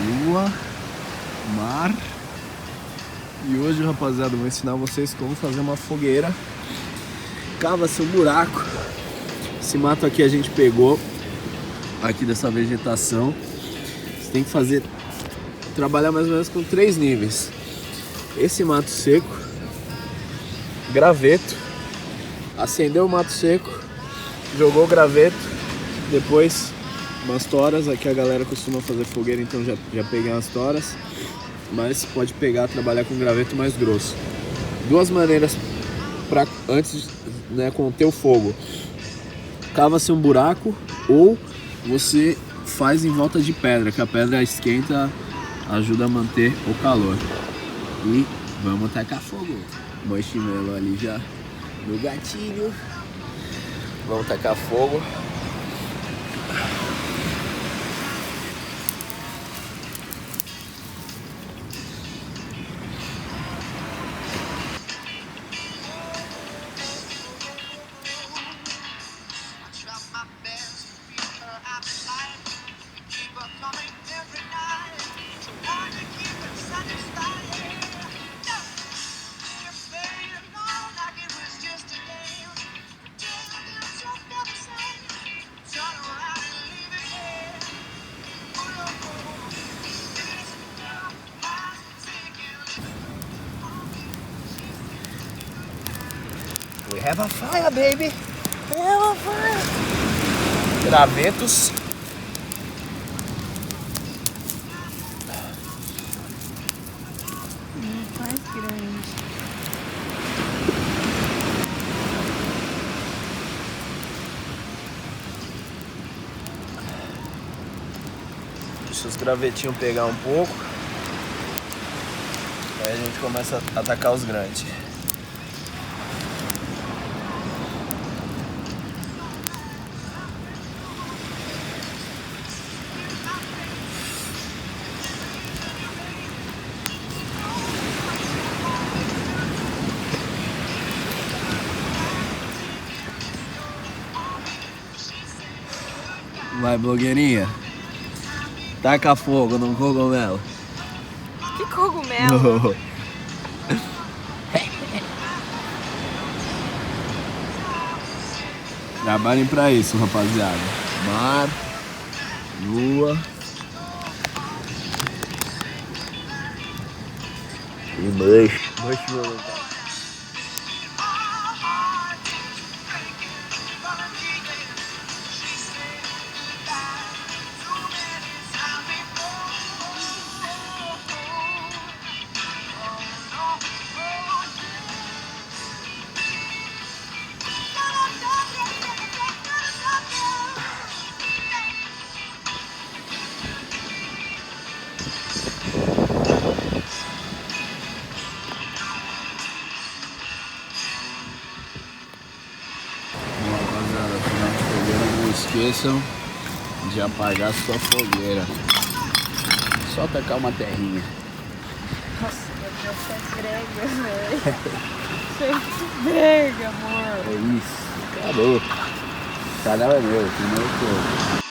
lua, mar. E hoje, rapaziada, eu vou ensinar vocês como fazer uma fogueira. Cava-se um buraco. Esse mato aqui a gente pegou aqui dessa vegetação. Você tem que trabalhar mais ou menos com 3 níveis. Esse mato seco, graveto, acendeu o mato seco, jogou o graveto, depois umas toras. Aqui a galera costuma fazer fogueira, então já peguei umas toras, mas pode pegar, trabalhar com graveto mais grosso. Duas maneiras para antes, né, conter o fogo: cava-se um buraco ou você faz em volta de pedra, que a pedra esquenta, ajuda a manter o calor. E vamos tacar fogo. Marshmallow ali já no gatilho. Vamos tacar fogo. We have a fire, baby! We have a fire! Gravetos. Mais grande. Deixa os gravetinhos pegar um pouco. Aí a gente começa a atacar os grandes. Vai, blogueirinha. Taca fogo num cogumelo. Que cogumelo? Trabalhem pra isso, rapaziada. Mar, lua e marshmallow. Rapaziada, final de fogueira, não esqueçam de apagar sua fogueira. Só tacar uma terrinha. Nossa, meu Deus, você é brega, velho. Você é muito brega, amor. É isso, acabou. O canal é meu, primeiro que eu.